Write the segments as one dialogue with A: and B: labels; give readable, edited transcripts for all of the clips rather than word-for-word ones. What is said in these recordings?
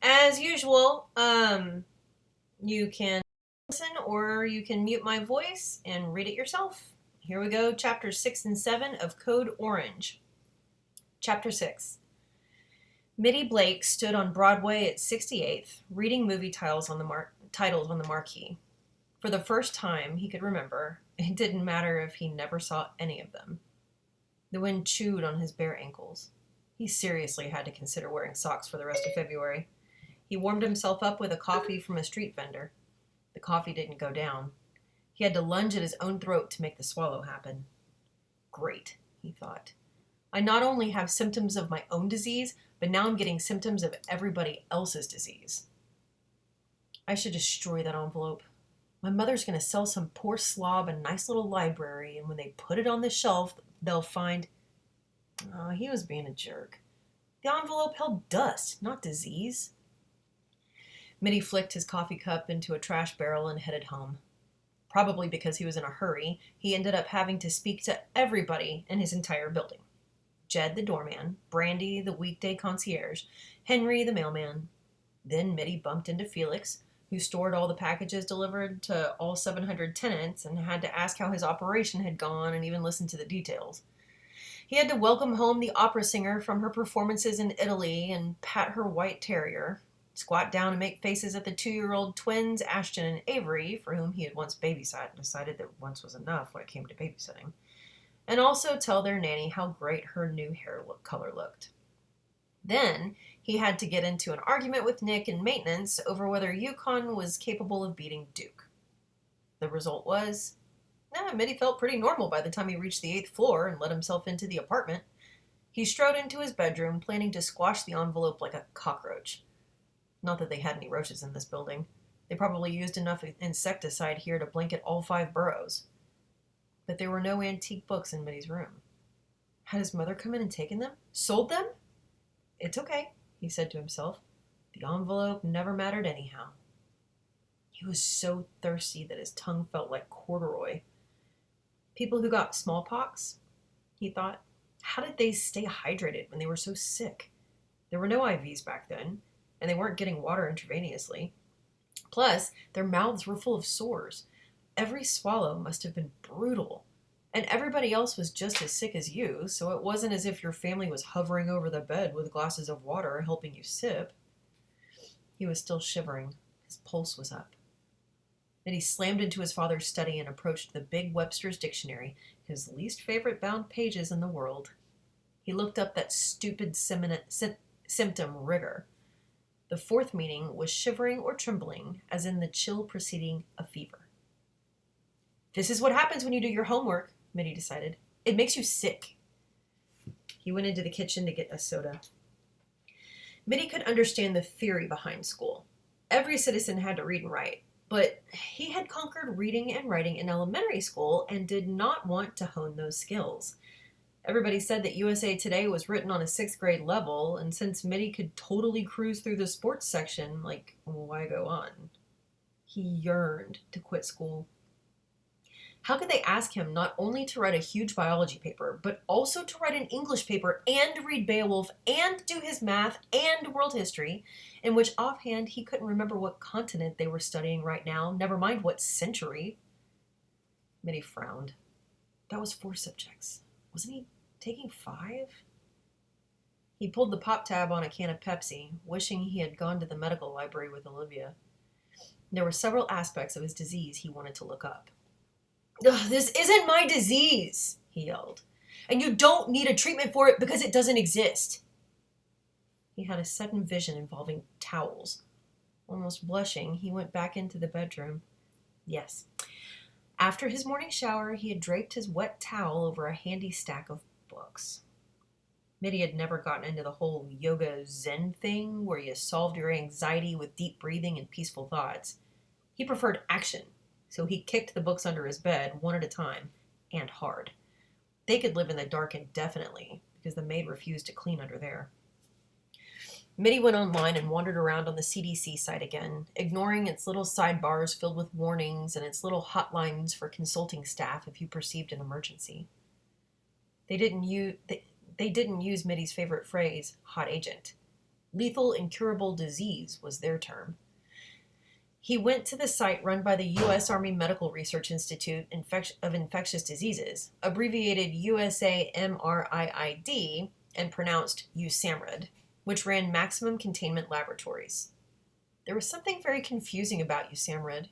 A: As usual, you can listen or you can mute my voice and read it yourself. Here we go, chapters 6 and 7 of Code Orange. Chapter 6. Mitty Blake stood on Broadway at 68th, reading movie titles on the marquee. For the first time he could remember, it didn't matter if he never saw any of them. The wind chewed on his bare ankles. He seriously had to consider wearing socks for the rest of February. He warmed himself up with a coffee from a street vendor. The coffee didn't go down. He had to lunge at his own throat to make the swallow happen. Great, he thought. I not only have symptoms of my own disease, but now I'm getting symptoms of everybody else's disease. I should destroy that envelope. My mother's going to sell some poor slob a nice little library, and when they put it on the shelf, they'll find... Oh, he was being a jerk. The envelope held dust, not disease. Mitty flicked his coffee cup into a trash barrel and headed home. Probably because he was in a hurry, he ended up having to speak to everybody in his entire building. Jed, the doorman, Brandy, the weekday concierge, Henry, the mailman. Then Mitty bumped into Felix, who stored all the packages delivered to all 700 tenants and had to ask how his operation had gone and even listen to the details. He had to welcome home the opera singer from her performances in Italy and pat her white terrier, squat down and make faces at the 2-year-old twins, Ashton and Avery, for whom he had once babysat and decided that once was enough when it came to babysitting, and also tell their nanny how great her new hair color looked. Then he had to get into an argument with Nick in maintenance over whether Yukon was capable of beating Duke. The result was, Mitty felt pretty normal by the time he reached the 8th floor and let himself into the apartment. He strode into his bedroom, planning to squash the envelope like a cockroach. Not that they had any roaches in this building. They probably used enough insecticide here to blanket all 5 boroughs. But there were no antique books in Mitty's room. Had his mother come in and taken them? Sold them? It's okay, he said to himself. The envelope never mattered anyhow. He was so thirsty that his tongue felt like corduroy. People who got smallpox, he thought, how did they stay hydrated when they were so sick? There were no IVs back then, and they weren't getting water intravenously. Plus, their mouths were full of sores. Every swallow must have been brutal. And everybody else was just as sick as you, so it wasn't as if your family was hovering over the bed with glasses of water helping you sip. He was still shivering. His pulse was up. Then he slammed into his father's study and approached the big Webster's Dictionary, his least favorite bound pages in the world. He looked up that stupid symptom rigor. The 4th meaning was shivering or trembling, as in the chill preceding a fever. This is what happens when you do your homework, Mitty decided. It makes you sick. He went into the kitchen to get a soda. Mitty could understand the theory behind school. Every citizen had to read and write, but he had conquered reading and writing in elementary school and did not want to hone those skills. Everybody said that USA Today was written on a 6th grade level, and since Mitty could totally cruise through the sports section, why go on? He yearned to quit school. How could they ask him not only to write a huge biology paper, but also to write an English paper and read Beowulf and do his math and world history, in which offhand he couldn't remember what continent they were studying right now, never mind what century? Mitty frowned. That was 4 subjects. Wasn't he taking 5? He pulled the pop tab on a can of Pepsi, wishing he had gone to the medical library with Olivia. There were several aspects of his disease he wanted to look up. This isn't my disease, he yelled. And you don't need a treatment for it because it doesn't exist. He had a sudden vision involving towels. Almost blushing, he went back into the bedroom. Yes. After his morning shower, he had draped his wet towel over a handy stack of books. Mitty had never gotten into the whole yoga zen thing where you solved your anxiety with deep breathing and peaceful thoughts. He preferred action, so he kicked the books under his bed one at a time, and hard. They could live in the dark indefinitely, because the maid refused to clean under there. Mitty went online and wandered around on the CDC site again, ignoring its little sidebars filled with warnings and its little hotlines for consulting staff if you perceived an emergency. They didn't use Mitty's favorite phrase, hot agent. Lethal incurable disease was their term. He went to the site run by the U.S. Army Medical Research Institute of Infectious Diseases, abbreviated USAMRIID, and pronounced USAMRIID, which ran maximum containment laboratories. There was something very confusing about USAMRIID.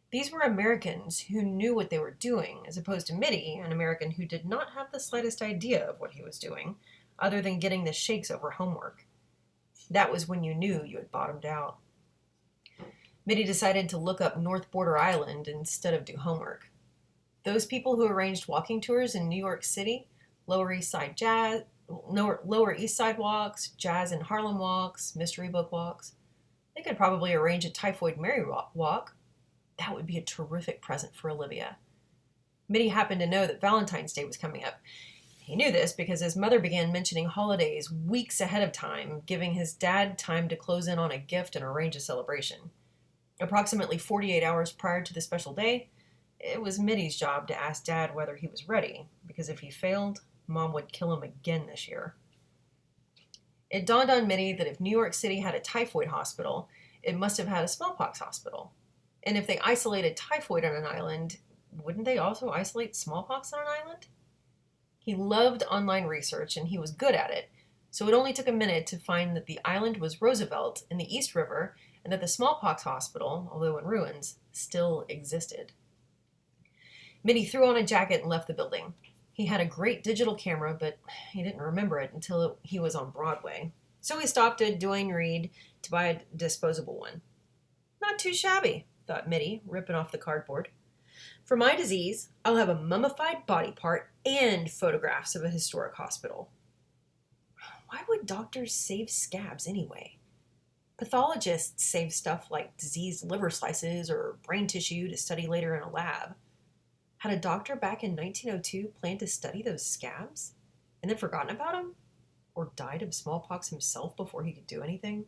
A: These were Americans who knew what they were doing, as opposed to Mitty, an American who did not have the slightest idea of what he was doing, other than getting the shakes over homework. That was when you knew you had bottomed out. Mitty decided to look up North Border Island instead of do homework. Those people who arranged walking tours in New York City, Lower East Side walks, jazz and Harlem walks, mystery book walks, they could probably arrange a Typhoid Mary walk. That would be a terrific present for Olivia. Mitty happened to know that Valentine's Day was coming up. He knew this because his mother began mentioning holidays weeks ahead of time, giving his dad time to close in on a gift and arrange a celebration. Approximately 48 hours prior to the special day, it was Mitty's job to ask Dad whether he was ready, because if he failed, Mom would kill him again this year. It dawned on Mitty that if New York City had a typhoid hospital, it must have had a smallpox hospital. And if they isolated typhoid on an island, wouldn't they also isolate smallpox on an island? He loved online research, and he was good at it, so it only took a minute to find that the island was Roosevelt in the East River, and that the smallpox hospital, although in ruins, still existed. Mitty threw on a jacket and left the building. He had a great digital camera, but he didn't remember it until he was on Broadway. So he stopped at Duane Reade to buy a disposable one. Not too shabby, thought Mitty, ripping off the cardboard. For my disease, I'll have a mummified body part and photographs of a historic hospital. Why would doctors save scabs anyway? Pathologists save stuff like diseased liver slices or brain tissue to study later in a lab. Had a doctor back in 1902 planned to study those scabs and then forgotten about them? Or died of smallpox himself before he could do anything?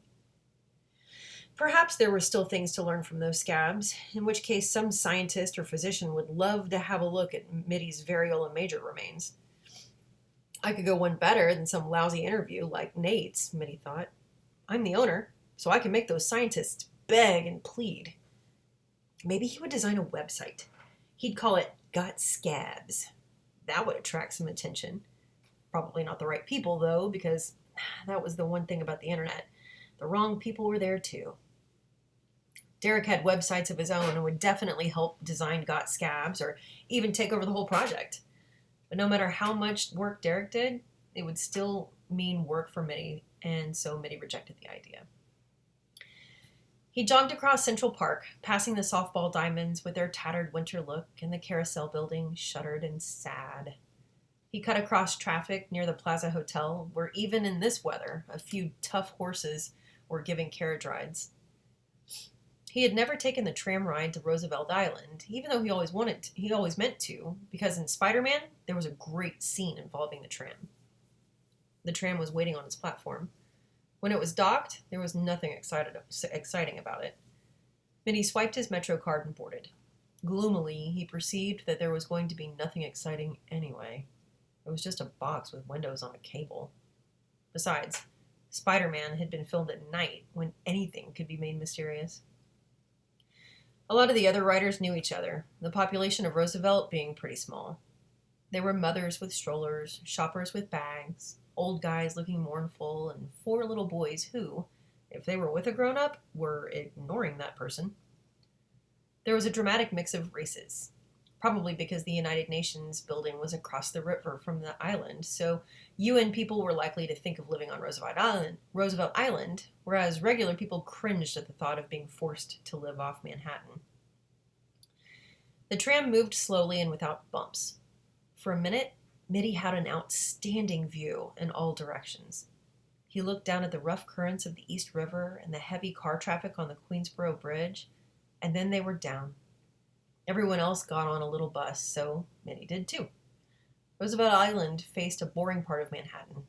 A: Perhaps there were still things to learn from those scabs, in which case some scientist or physician would love to have a look at Mitty's variola major remains. I could go one better than some lousy interview like Nate's, Mitty thought. I'm the owner, so I can make those scientists beg and plead. Maybe he would design a website. He'd call it Got Scabs. That would attract some attention. Probably not the right people, though, because that was the one thing about the internet. The wrong people were there, too. Derek had websites of his own and would definitely help design Got Scabs or even take over the whole project. But no matter how much work Derek did, it would still mean work for Mitty, and so Mitty rejected the idea. He jogged across Central Park, passing the softball diamonds with their tattered winter look and the carousel building, shuttered and sad. He cut across traffic near the Plaza Hotel, where even in this weather, a few tough horses were giving carriage rides. He had never taken the tram ride to Roosevelt Island, even though he always meant to, because in Spider-Man, there was a great scene involving the tram. The tram was waiting on its platform. When it was docked, there was nothing exciting about it. Mitty swiped his Metro card and boarded. Gloomily, he perceived that there was going to be nothing exciting anyway. It was just a box with windows on a cable. Besides, Spider-Man had been filmed at night when anything could be made mysterious. A lot of the other writers knew each other, the population of Roosevelt being pretty small. There were mothers with strollers, shoppers with bags, old guys looking mournful, and 4 little boys who, if they were with a grown-up, were ignoring that person. There was a dramatic mix of races, probably because the United Nations building was across the river from the island, so UN people were likely to think of living on Roosevelt Island, whereas regular people cringed at the thought of being forced to live off Manhattan. The tram moved slowly and without bumps. For a minute, Mitty had an outstanding view in all directions. He looked down at the rough currents of the East River and the heavy car traffic on the Queensboro Bridge, and then they were down. Everyone else got on a little bus, so Mitty did too. Roosevelt Island faced a boring part of Manhattan.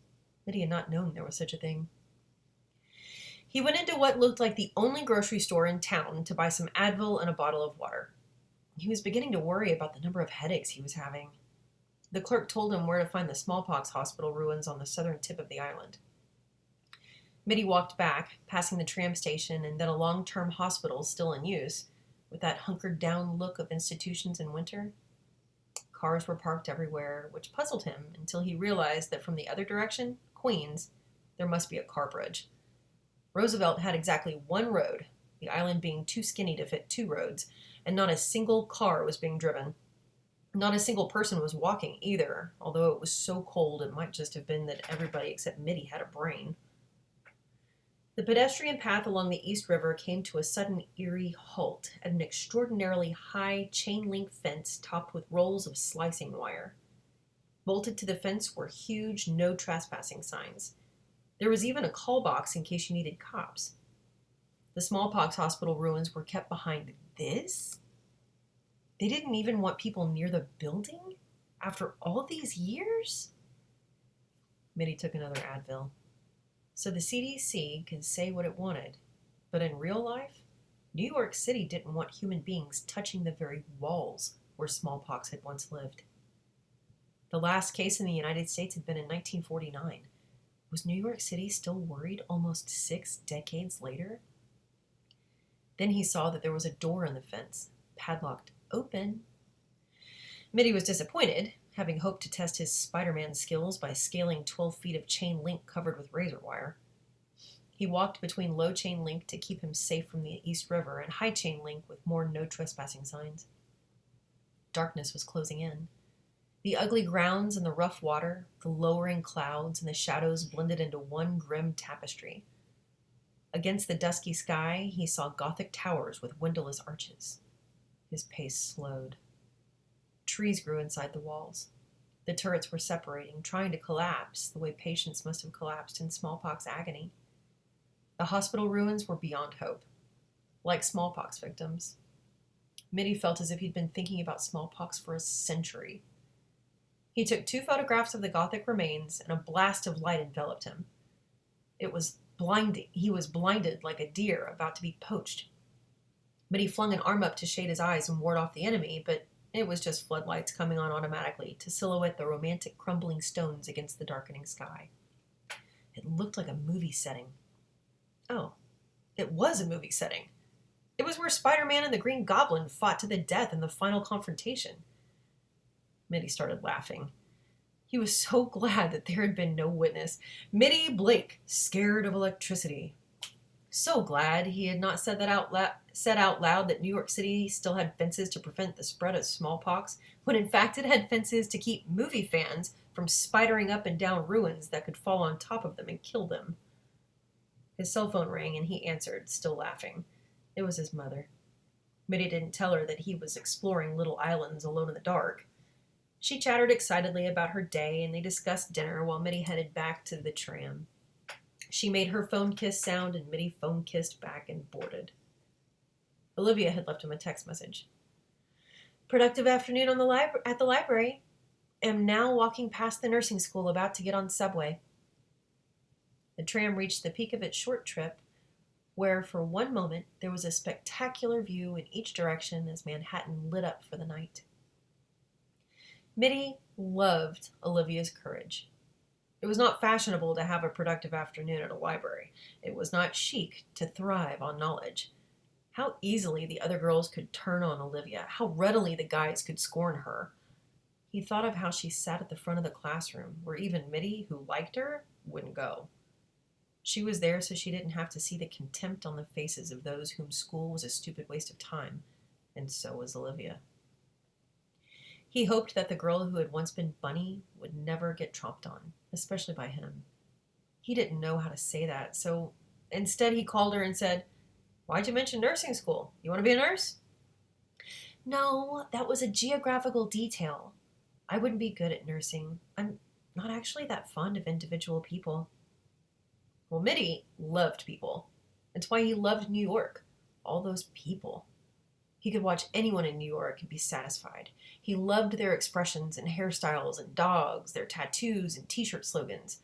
A: Mitty had not known there was such a thing. He went into what looked like the only grocery store in town to buy some Advil and a bottle of water. He was beginning to worry about the number of headaches he was having. The clerk told him where to find the smallpox hospital ruins on the southern tip of the island. Mitty walked back, passing the tram station and then a long-term hospital still in use, with that hunkered-down look of institutions in winter. Cars were parked everywhere, which puzzled him until he realized that from the other direction, Queens, there must be a car bridge. Roosevelt had exactly one road, the island being too skinny to fit two roads, and not a single car was being driven. Not a single person was walking either, although it was so cold it might just have been that everybody except Mitty had a brain. The pedestrian path along the East River came to a sudden eerie halt at an extraordinarily high chain-link fence topped with rolls of slicing wire. Bolted to the fence were huge no trespassing signs. There was even a call box in case you needed cops. The smallpox hospital ruins were kept behind this? They didn't even want people near the building? After all these years? Mitty took another Advil. So the CDC can say what it wanted, but in real life, New York City didn't want human beings touching the very walls where smallpox had once lived. The last case in the United States had been in 1949. Was New York City still worried almost 6 decades later? Then he saw that there was a door in the fence, padlocked open. Mitty was disappointed, having hoped to test his Spider-Man skills by scaling 12 feet of chain link covered with razor wire. He walked between low chain link to keep him safe from the East River and high chain link with more no trespassing signs. Darkness was closing in. The ugly grounds and the rough water, the lowering clouds and the shadows blended into one grim tapestry. Against the dusky sky, he saw Gothic towers with windowless arches. His pace slowed. Trees grew inside the walls. The turrets were separating, trying to collapse the way patients must have collapsed in smallpox agony. The hospital ruins were beyond hope, like smallpox victims. Mitty felt as if he'd been thinking about smallpox for a century. He took 2 photographs of the Gothic remains, and a blast of light enveloped him. It was blinding. He was blinded like a deer about to be poached. Mitty flung an arm up to shade his eyes and ward off the enemy, but it was just floodlights coming on automatically to silhouette the romantic crumbling stones against the darkening sky. It looked like a movie setting. Oh, it was a movie setting. It was where Spider-Man and the Green Goblin fought to the death in the final confrontation. Mitty started laughing. He was so glad that there had been no witness. Mitty Blake, scared of electricity. So glad he had not said out loud that New York City still had fences to prevent the spread of smallpox, when in fact it had fences to keep movie fans from spidering up and down ruins that could fall on top of them and kill them. His cell phone rang and he answered, still laughing. It was his mother. Mitty didn't tell her that he was exploring little islands alone in the dark. She chattered excitedly about her day, and they discussed dinner while Mitty headed back to the tram. She made her phone kiss sound, and Mitty phone kissed back and boarded. Olivia had left him a text message. Productive afternoon at the library. Am now walking past the nursing school, about to get on subway. The tram reached the peak of its short trip, where for one moment there was a spectacular view in each direction as Manhattan lit up for the night. Mitty loved Olivia's courage. It was not fashionable to have a productive afternoon at a library. It was not chic to thrive on knowledge. How easily the other girls could turn on Olivia, how readily the guys could scorn her. He thought of how she sat at the front of the classroom, where even Mitty, who liked her, wouldn't go. She was there so she didn't have to see the contempt on the faces of those whom school was a stupid waste of time, and so was Olivia. He hoped that the girl who had once been Bunny would never get tromped on, especially by him. He didn't know how to say that, so instead he called her and said, "Why'd you mention nursing school? You want to be a nurse?" "No, that was a geographical detail. I wouldn't be good at nursing. I'm not actually that fond of individual people." Well, Mitty loved people. That's why he loved New York. All those people. He could watch anyone in New York and be satisfied. He loved their expressions and hairstyles and dogs, their tattoos and t-shirt slogans.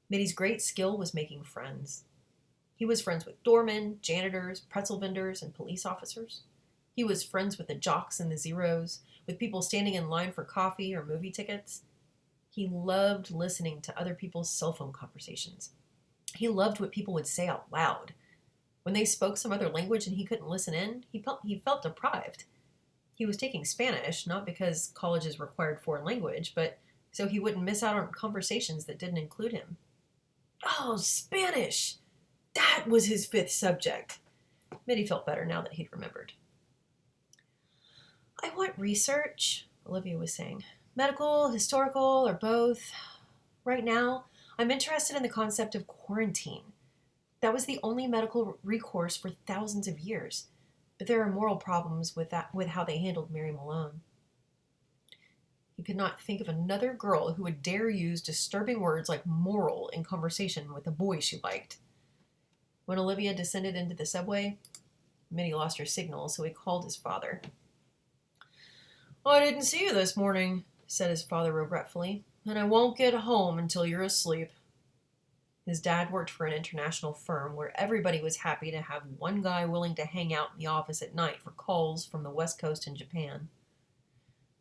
A: Mitty's great skill was making friends. He was friends with doormen, janitors, pretzel vendors, and police officers. He was friends with the jocks and the zeros, with people standing in line for coffee or movie tickets. He loved listening to other people's cell phone conversations. He loved what people would say out loud. When they spoke some other language and he couldn't listen in, he felt deprived. He was taking Spanish, not because colleges required foreign language, but so he wouldn't miss out on conversations that didn't include him. Oh, Spanish! That was his fifth subject. Mitty felt better now that he'd remembered. I want research, Olivia was saying. Medical, historical, or both. Right now, I'm interested in the concept of quarantine. That was the only medical recourse for thousands of years. But there are moral problems with how they handled Mary Malone. He could not think of another girl who would dare use disturbing words like moral in conversation with a boy she liked. When Olivia descended into the subway, Mitty lost her signal, so he called his father. I didn't see you this morning, said his father regretfully, and I won't get home until you're asleep. His dad worked for an international firm where everybody was happy to have one guy willing to hang out in the office at night for calls from the West Coast and Japan.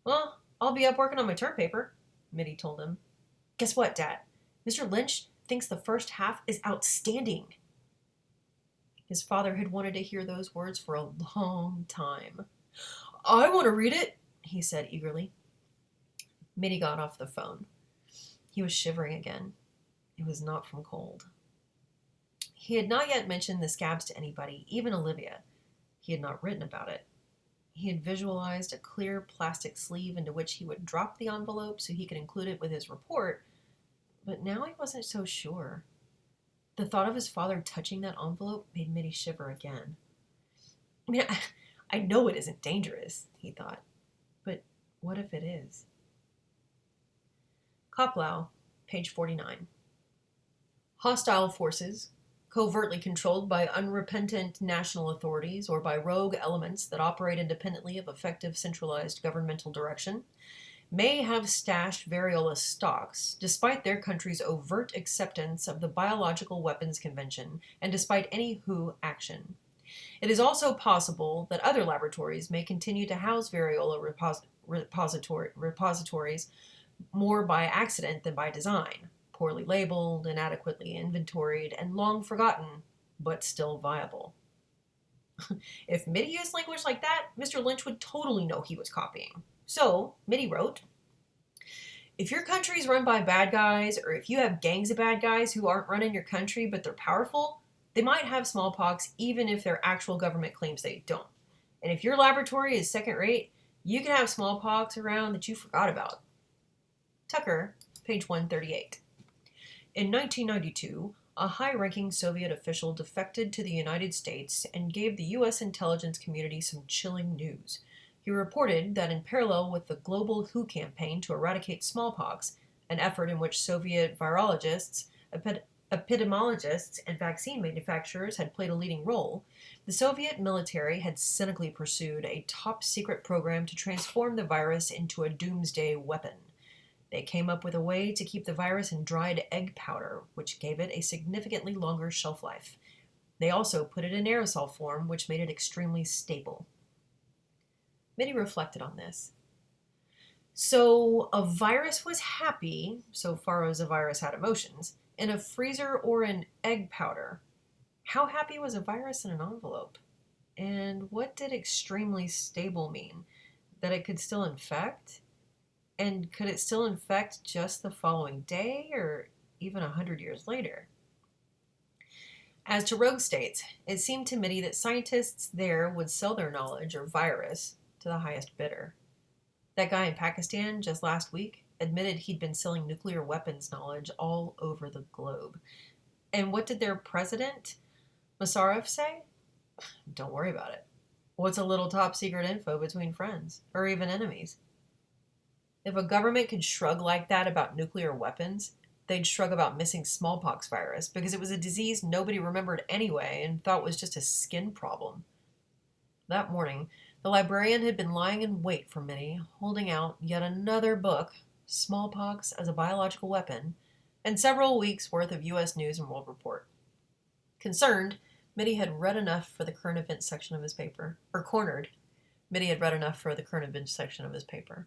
A: Well, I'll be up working on my term paper, Mitty told him. Guess what, Dad? Mr. Lynch thinks the first half is outstanding. His father had wanted to hear those words for a long time. I want to read it, he said eagerly. Mitty got off the phone. He was shivering again. It was not from cold. He had not yet mentioned the scabs to anybody, even Olivia. He had not written about it. He had visualized a clear plastic sleeve into which he would drop the envelope so he could include it with his report, but now he wasn't so sure. The thought of his father touching that envelope made Mitty shiver again. I know it isn't dangerous, he thought, but what if it is? Koplau, page 49. Hostile forces, covertly controlled by unrepentant national authorities or by rogue elements that operate independently of effective centralized governmental direction, may have stashed variola stocks despite their country's overt acceptance of the Biological Weapons Convention and despite any WHO action. It is also possible that other laboratories may continue to house variola repositories more by accident than by design, poorly labeled, inadequately inventoried, and long forgotten, but still viable. If Mitty used language like that, Mr. Lynch would totally know he was copying. So, Mitty wrote, if your country is run by bad guys, or if you have gangs of bad guys who aren't running your country but they're powerful, they might have smallpox even if their actual government claims they don't. And if your laboratory is second rate, you can have smallpox around that you forgot about. Tucker, page 138. In 1992, a high-ranking Soviet official defected to the United States and gave the U.S. intelligence community some chilling news. He reported that in parallel with the global WHO campaign to eradicate smallpox, an effort in which Soviet virologists, epidemiologists, and vaccine manufacturers had played a leading role, the Soviet military had cynically pursued a top-secret program to transform the virus into a doomsday weapon. They came up with a way to keep the virus in dried egg powder, which gave it a significantly longer shelf life. They also put it in aerosol form, which made it extremely stable. Mitty reflected on this. So a virus was happy, so far as a virus had emotions, in a freezer or in egg powder. How happy was a virus in an envelope? And what did extremely stable mean? That it could still infect? And could it still infect just the following day or even 100 years later? As to rogue states, it seemed to Mitty that scientists there would sell their knowledge, or virus, to the highest bidder. That guy in Pakistan just last week admitted he'd been selling nuclear weapons knowledge all over the globe. And what did their president, Musharraf, say? Don't worry about it. What's a little top secret info between friends, or even enemies? If a government could shrug like that about nuclear weapons, they'd shrug about missing smallpox virus because it was a disease nobody remembered anyway and thought was just a skin problem. That morning, the librarian had been lying in wait for Mitty, holding out yet another book, Smallpox as a Biological Weapon, and several weeks' worth of U.S. News and World Report. Concerned, Mitty had read enough for the current events section of his paper. Or cornered, Mitty had read enough for the current events section of his paper.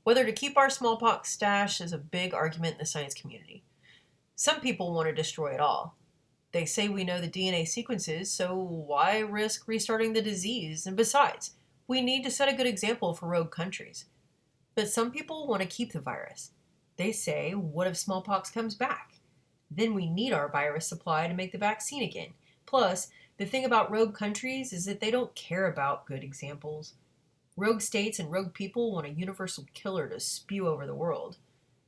A: Whether to keep our smallpox stash is a big argument in the science community. Some people want to destroy it all. They say we know the DNA sequences, so why risk restarting the disease? And besides, we need to set a good example for rogue countries. But some people want to keep the virus. They say, what if smallpox comes back? Then we need our virus supply to make the vaccine again. Plus, the thing about rogue countries is that they don't care about good examples. Rogue states and rogue people want a universal killer to spew over the world.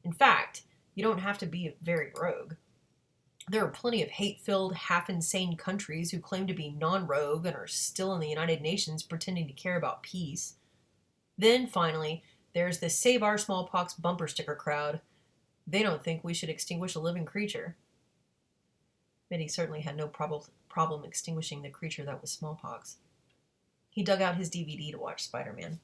A: In fact, you don't have to be very rogue. There are plenty of hate-filled, half-insane countries who claim to be non-rogue and are still in the United Nations pretending to care about peace. Then, finally, there's the Save Our Smallpox bumper sticker crowd. They don't think we should extinguish a living creature. Mitty certainly had no problem extinguishing the creature that was smallpox. He dug out his DVD to watch Spider-Man.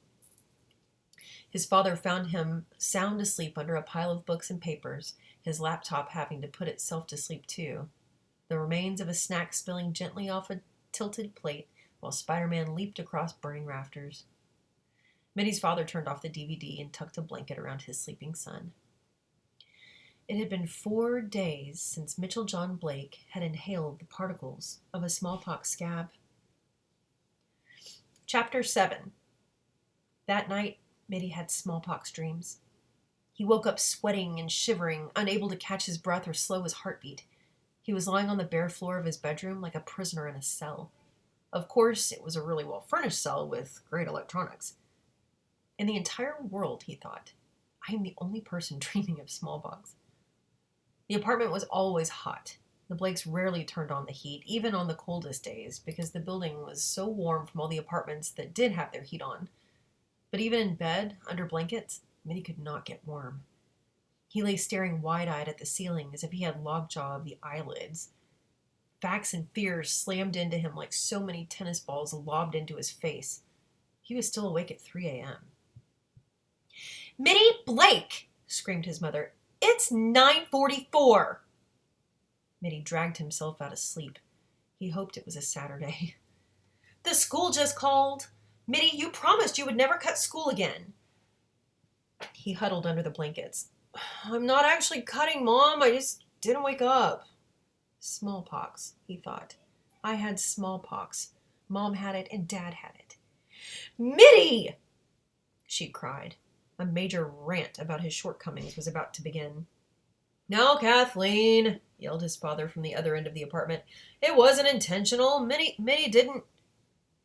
A: His father found him sound asleep under a pile of books and papers, his laptop having to put itself to sleep too, the remains of a snack spilling gently off a tilted plate while Spider-Man leaped across burning rafters. Mitty's father turned off the DVD and tucked a blanket around his sleeping son. It had been 4 days since Mitchell John Blake had inhaled the particles of a smallpox scab. Chapter 7. That night, Mitty had smallpox dreams. He woke up sweating and shivering, unable to catch his breath or slow his heartbeat. He was lying on the bare floor of his bedroom like a prisoner in a cell. Of course, it was a really well-furnished cell with great electronics. In the entire world, he thought, I am the only person dreaming of smallpox. The apartment was always hot. The Blakes rarely turned on the heat, even on the coldest days, because the building was so warm from all the apartments that did have their heat on. But even in bed, under blankets, Mitty could not get warm. He lay staring wide-eyed at the ceiling as if he had lockjaw of the eyelids. Facts and fears slammed into him like so many tennis balls lobbed into his face. He was still awake at 3 a.m. "Mitty Blake!" screamed his mother. "It's 9:44!" Mitty dragged himself out of sleep. He hoped it was a Saturday. "The school just called. Mitty, you promised you would never cut school again." He huddled under the blankets. "I'm not actually cutting, Mom. I just didn't wake up." Smallpox, he thought. I had smallpox. Mom had it and Dad had it. "Mitty!" she cried. A major rant about his shortcomings was about to begin. "No, Kathleen," yelled his father from the other end of the apartment. "It wasn't intentional. Mitty didn't..."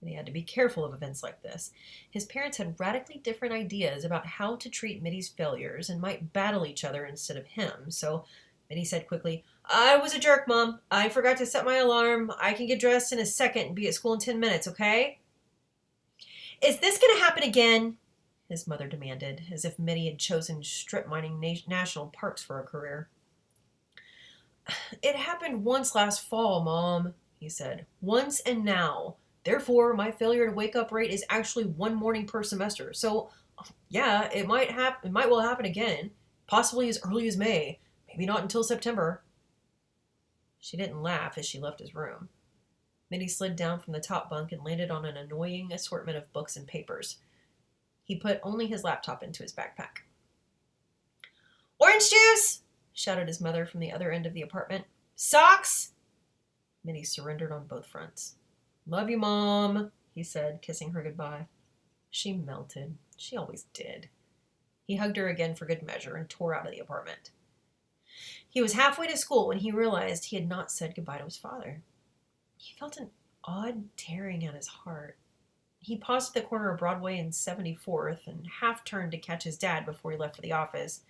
A: And he had to be careful of events like this. His parents had radically different ideas about how to treat Mitty's failures and might battle each other instead of him, so Mitty said quickly, "I was a jerk, Mom. I forgot to set my alarm. I can get dressed in a second and be at school in 10 minutes, okay?" "Is this going to happen again?" his mother demanded, as if Mitty had chosen strip mining national parks for a career. "It happened once last fall, Mom," he said. "Once and now. Therefore, my failure to wake up rate is actually 1 morning per semester. So, yeah, it might well happen again. Possibly as early as May. Maybe not until September." She didn't laugh as she left his room. Mitty slid down from the top bunk and landed on an annoying assortment of books and papers. He put only his laptop into his backpack. "Orange juice!" shouted his mother from the other end of the apartment. "Socks!" Mitty surrendered on both fronts. "Love you, Mom," he said, kissing her goodbye. She melted. She always did. He hugged her again for good measure and tore out of the apartment. He was halfway to school when he realized he had not said goodbye to his father. He felt an odd tearing at his heart. He paused at the corner of Broadway and 74th and half turned to catch his dad before he left for the office,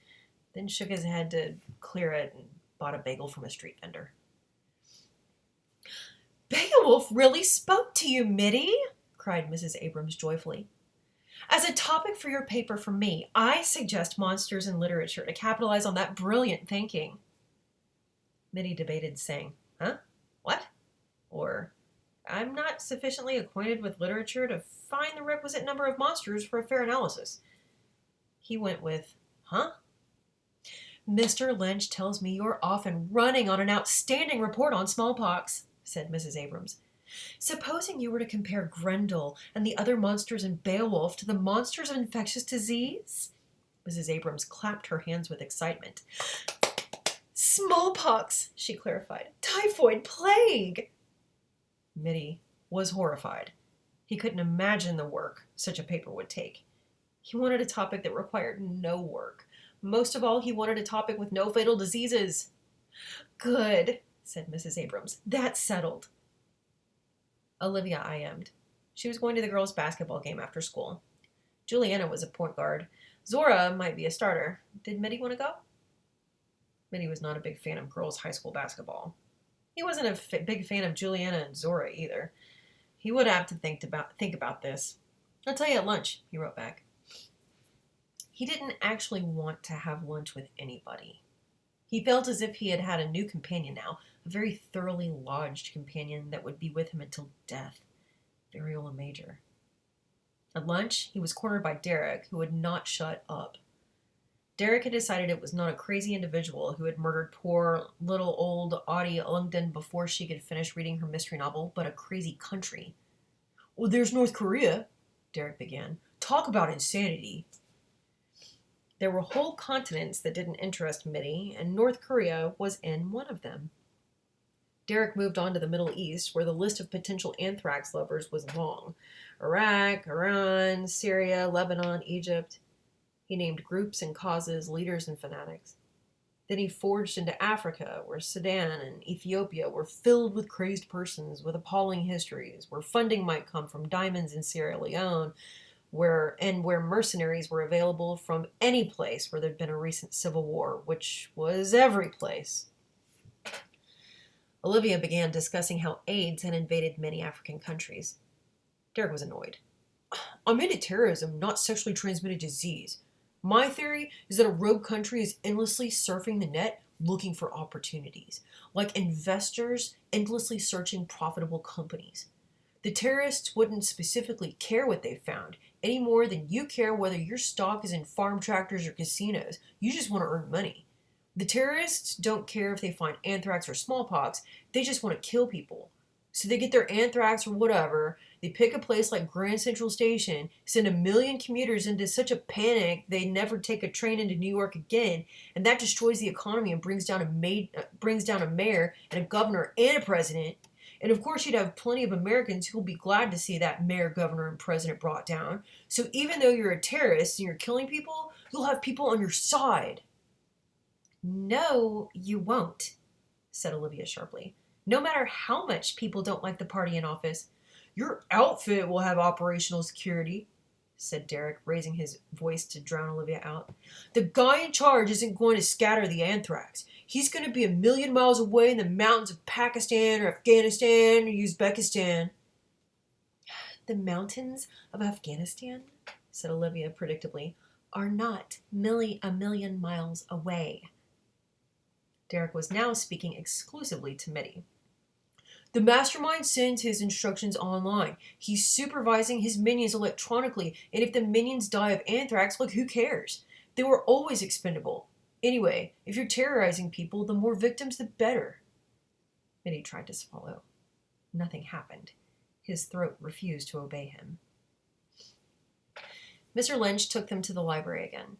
A: then shook his head to clear it and bought a bagel from a street vendor. "Beowulf really spoke to you, Mitty," cried Mrs. Abrams joyfully. "As a topic for your paper for me, I suggest monsters in literature to capitalize on that brilliant thinking." Mitty debated, saying, "Huh? What?" Or, "I'm not sufficiently acquainted with literature to find the requisite number of monsters for a fair analysis." He went with, "Huh?" "Mr. Lynch tells me you're off and running on an outstanding report on smallpox," said Mrs. Abrams. "Supposing you were to compare Grendel and the other monsters in Beowulf to the monsters of infectious disease?" Mrs. Abrams clapped her hands with excitement. Smallpox, she clarified. Typhoid plague. Mitty was horrified. He couldn't imagine the work such a paper would take. He wanted a topic that required no work. Most of all, he wanted a topic with no fatal diseases. Good, said Mrs. Abrams. That's settled. Olivia IM'd. She was going to the girls' basketball game after school. Juliana was a point guard. Zora might be a starter. Did Mitty want to go? Mitty was not a big fan of girls' high school basketball. He wasn't a big fan of Juliana and Zora either. He would have to think about this. I'll tell you at lunch, he wrote back. He didn't actually want to have lunch with anybody. He felt as if he had had a new companion now, a very thoroughly lodged companion that would be with him until death. Variola Major. At lunch, he was cornered by Derek, who would not shut up. Derek had decided it was not a crazy individual who had murdered poor little old Audie Ellington before she could finish reading her mystery novel, but a crazy country. Well, there's North Korea, Derek began. Talk about insanity. There were whole continents that didn't interest Mitty, and North Korea was in one of them. Derek moved on to the Middle East, where the list of potential anthrax lovers was long. Iraq, Iran, Syria, Lebanon, Egypt. He named groups and causes, leaders and fanatics. Then he forged into Africa, where Sudan and Ethiopia were filled with crazed persons with appalling histories, where funding might come from diamonds in Sierra Leone, where mercenaries were available from any place where there'd been a recent civil war, which was every place. Olivia began discussing how AIDS had invaded many African countries. Derek was annoyed. I'm into terrorism, not sexually transmitted disease. My theory is that a rogue country is endlessly surfing the net looking for opportunities, like investors endlessly searching profitable companies. The terrorists wouldn't specifically care what they found, any more than you care whether your stock is in farm tractors or casinos. You just want to earn money. The terrorists don't care if they find anthrax or smallpox, they just want to kill people. So they get their anthrax or whatever, they pick a place like Grand Central Station, send 1 million commuters into such a panic they never take a train into New York again, and that destroys the economy and brings down a mayor and a governor and a president. And of course you'd have plenty of Americans who will be glad to see that mayor, governor, and president brought down. So even though you're a terrorist and you're killing people, you'll have people on your side. No, you won't, said Olivia sharply. No matter how much people don't like the party in office. Your outfit will have operational security, said Derek, raising his voice to drown Olivia out. The guy in charge isn't going to scatter the anthrax. He's going to be 1 million miles away in the mountains of Pakistan or Afghanistan or Uzbekistan. The mountains of Afghanistan, said Olivia predictably, are not 1 million miles away. Derek was now speaking exclusively to Mitty. The mastermind sends his instructions online. He's supervising his minions electronically, and if the minions die of anthrax, like, who cares? They were always expendable. Anyway, if you're terrorizing people, the more victims, the better. Mitty tried to swallow. Nothing happened. His throat refused to obey him. Mr. Lynch took them to the library again.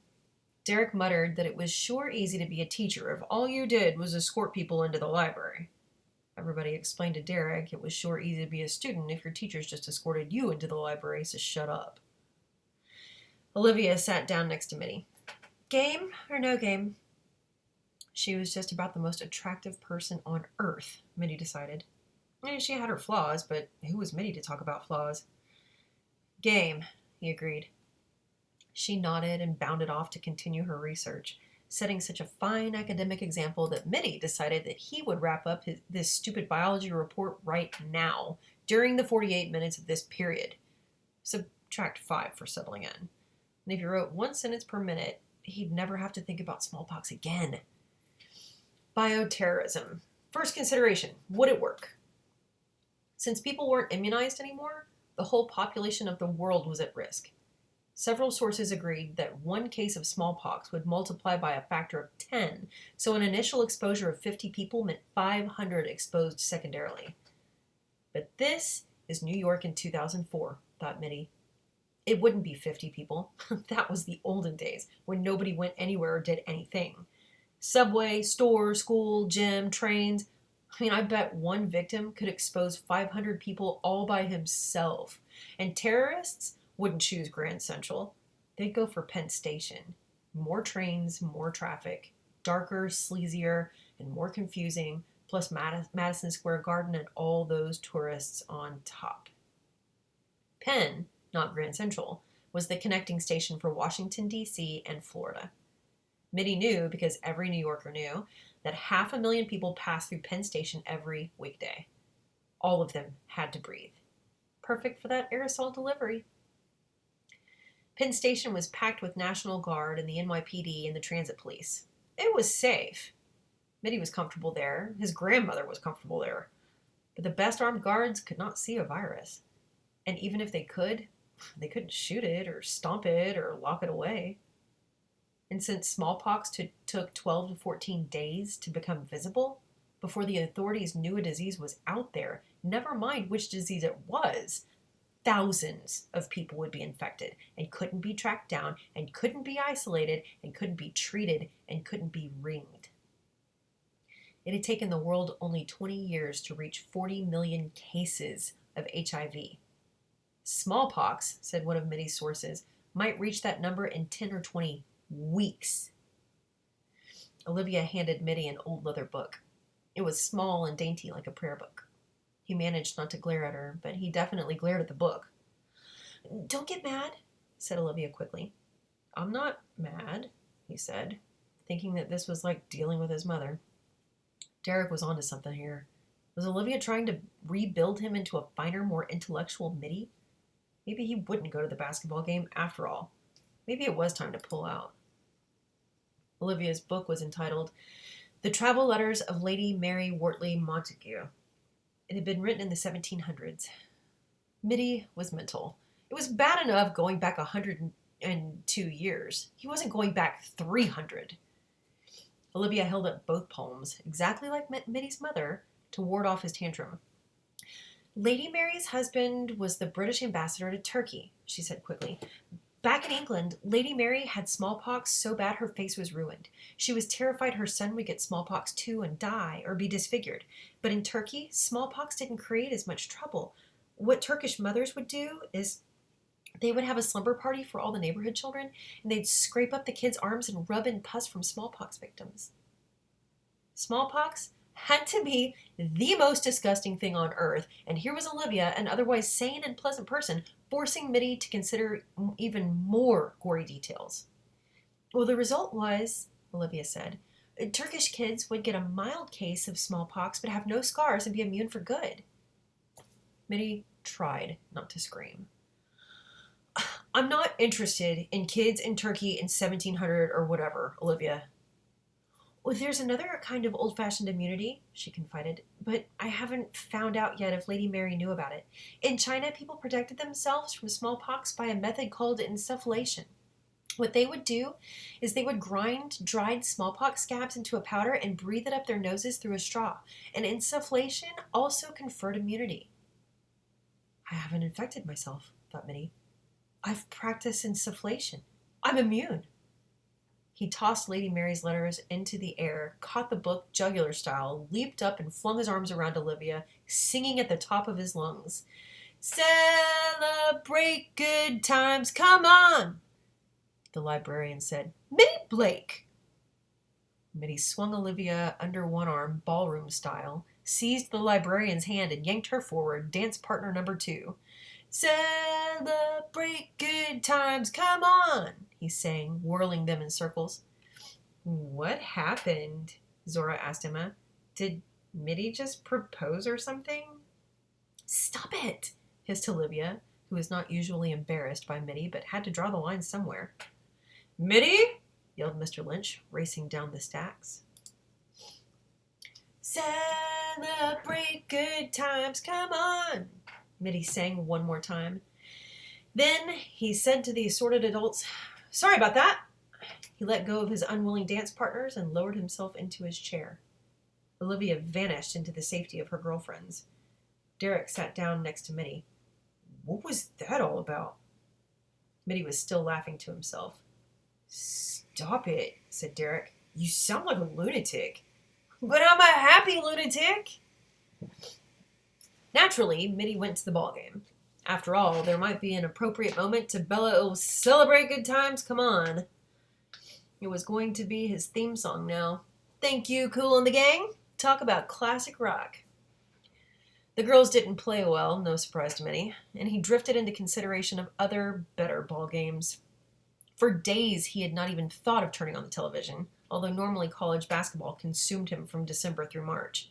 A: Derek muttered that it was sure easy to be a teacher if all you did was escort people into the library. Everybody explained to Derek it was sure easy to be a student if your teachers just escorted you into the library, so shut up. Olivia sat down next to Mitty. Game or no game? She was just about the most attractive person on earth, Mitty decided. She had her flaws, but who was Mitty to talk about flaws? Game, he agreed. She nodded and bounded off to continue her research, setting such a fine academic example that Mitty decided that he would wrap up this stupid biology report right now, during the 48 minutes of this period. Subtract 5 for settling in. And if he wrote 1 sentence per minute, he'd never have to think about smallpox again. Bioterrorism. First consideration, would it work? Since people weren't immunized anymore, the whole population of the world was at risk. Several sources agreed that 1 case of smallpox would multiply by a factor of 10, so an initial exposure of 50 people meant 500 exposed secondarily. But this is New York in 2004, thought Mitty. It wouldn't be 50 people. That was the olden days, when nobody went anywhere or did anything. Subway, store, school, gym, trains. I mean, I bet one victim could expose 500 people all by himself. And terrorists wouldn't choose Grand Central. They'd go for Penn Station. More trains, more traffic. Darker, sleazier, and more confusing. Plus Madison Square Garden and all those tourists on top. Penn, not Grand Central, was the connecting station for Washington, D.C. and Florida. Mitty knew, because every New Yorker knew, that 500,000 people passed through Penn Station every weekday. All of them had to breathe. Perfect for that aerosol delivery. Penn Station was packed with National Guard and the NYPD and the transit police. It was safe. Mitty was comfortable there. His grandmother was comfortable there. But the best armed guards could not see a virus. And even if they couldn't shoot it or stomp it or lock it away. And since smallpox took 12 to 14 days to become visible, before the authorities knew a disease was out there, never mind which disease it was, thousands of people would be infected and couldn't be tracked down and couldn't be isolated and couldn't be treated and couldn't be ringed. It had taken the world only 20 years to reach 40 million cases of HIV. Smallpox, said one of Mitty's sources, might reach that number in 10 or 20 weeks. Olivia handed Mitty an old leather book. It was small and dainty like a prayer book. He managed not to glare at her, but he definitely glared at the book. "Don't get mad," said Olivia quickly. "I'm not mad," he said, thinking that this was like dealing with his mother. Derek was onto something here. Was Olivia trying to rebuild him into a finer, more intellectual Mitty? Maybe he wouldn't go to the basketball game after all. Maybe it was time to pull out. Olivia's book was entitled The Travel Letters of Lady Mary Wortley Montagu. It had been written in the 1700s. Mitty was mental. It was bad enough going back 102 years. He wasn't going back 300. Olivia held up both palms, exactly like Mitty's mother, to ward off his tantrum. "Lady Mary's husband was the British ambassador to Turkey," she said quickly. "Back in England, Lady Mary had smallpox so bad her face was ruined. She was terrified her son would get smallpox too and die or be disfigured. But in Turkey, smallpox didn't create as much trouble. What Turkish mothers would do is they would have a slumber party for all the neighborhood children, and they'd scrape up the kids' arms and rub in pus from smallpox victims." Smallpox had to be the most disgusting thing on earth, and here was Olivia, an otherwise sane and pleasant person, forcing Mitty to consider even more gory details. "Well, the result was," Olivia said, "Turkish kids would get a mild case of smallpox but have no scars and be immune for good." Mitty tried not to scream. "I'm not interested in kids in Turkey in 1700 or whatever, Olivia." "Well, there's another kind of old-fashioned immunity," she confided, "but I haven't found out yet if Lady Mary knew about it. In China, people protected themselves from smallpox by a method called insufflation. What they would do is they would grind dried smallpox scabs into a powder and breathe it up their noses through a straw. And insufflation also conferred immunity." "I haven't infected myself," thought Mitty. "I've practiced insufflation. I'm immune." He tossed Lady Mary's letters into the air, caught the book jugular style, leaped up and flung his arms around Olivia, singing at the top of his lungs. "Celebrate good times, come on!" The librarian said, "Mitty Blake!" Mitty swung Olivia under one arm, ballroom style, seized the librarian's hand and yanked her forward, dance partner number 2. "Celebrate good times, come on!" he sang, whirling them in circles. "What happened?" Zora asked Emma. "Did Mitty just propose or something?" "Stop it," hissed Olivia, who was not usually embarrassed by Mitty but had to draw the line somewhere. "Mitty!" yelled Mr. Lynch, racing down the stacks. "Celebrate good times, come on!" Mitty sang one more time. Then he said to the assorted adults, "Sorry about that." He let go of his unwilling dance partners and lowered himself into his chair. Olivia vanished into the safety of her girlfriends. Derek sat down next to Mitty. "What was that all about?" Mitty was still laughing to himself. "Stop it," said Derek. You sound like a lunatic. But I'm a happy lunatic. Naturally, Mitty went to the ballgame. After all, there might be an appropriate moment to bellow, "Oh, celebrate good times, come on." It was going to be his theme song now. Thank you, Kool and the Gang. Talk about classic rock. The girls didn't play well, no surprise to Mitty, and he drifted into consideration of other, better ball games. For days, he had not even thought of turning on the television, although normally college basketball consumed him from December through March.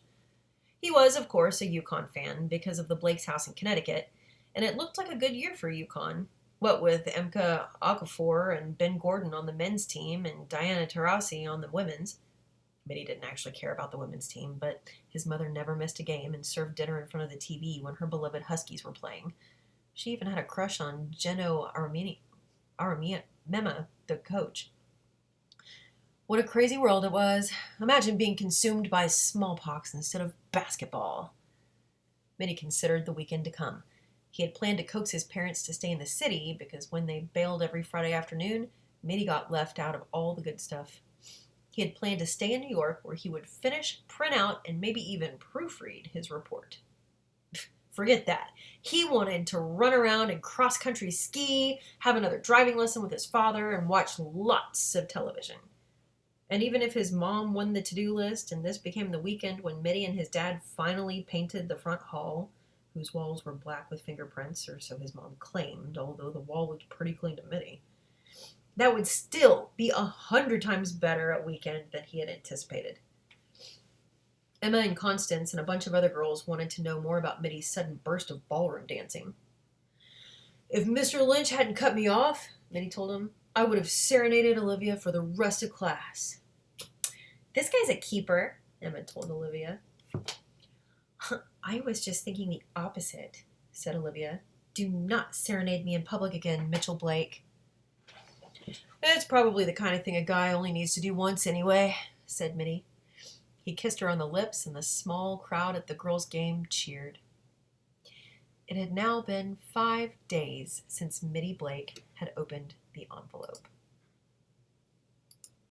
A: He was, of course, a UConn fan because of the Blake's house in Connecticut, and it looked like a good year for UConn. What with Emka Okafor and Ben Gordon on the men's team and Diana Taurasi on the women's. Mitty didn't actually care about the women's team, but his mother never missed a game and served dinner in front of the TV when her beloved Huskies were playing. She even had a crush on Geno Mema, the coach. What a crazy world it was. Imagine being consumed by smallpox instead of basketball. Mitty considered the weekend to come. He had planned to coax his parents to stay in the city because when they bailed every Friday afternoon, Mitty got left out of all the good stuff. He had planned to stay in New York where he would finish, print out, and maybe even proofread his report. Forget that. He wanted to run around and cross-country ski, have another driving lesson with his father, and watch lots of television. And even if his mom won the to-do list and this became the weekend when Mitty and his dad finally painted the front hall, whose walls were black with fingerprints, or so his mom claimed, although the wall looked pretty clean to Mitty, that would still be 100 times better a weekend than he had anticipated. Emma and Constance and a bunch of other girls wanted to know more about Mitty's sudden burst of ballroom dancing. "If Mr. Lynch hadn't cut me off," Mitty told him, "I would have serenaded Olivia for the rest of class." "This guy's a keeper," Emma told Olivia. "I was just thinking the opposite," said Olivia. "Do not serenade me in public again, Mitchell Blake." "It's probably the kind of thing a guy only needs to do once anyway," said Mitty. He kissed her on the lips, and the small crowd at the girls' game cheered. It had now been 5 days since Mitty Blake had opened the envelope.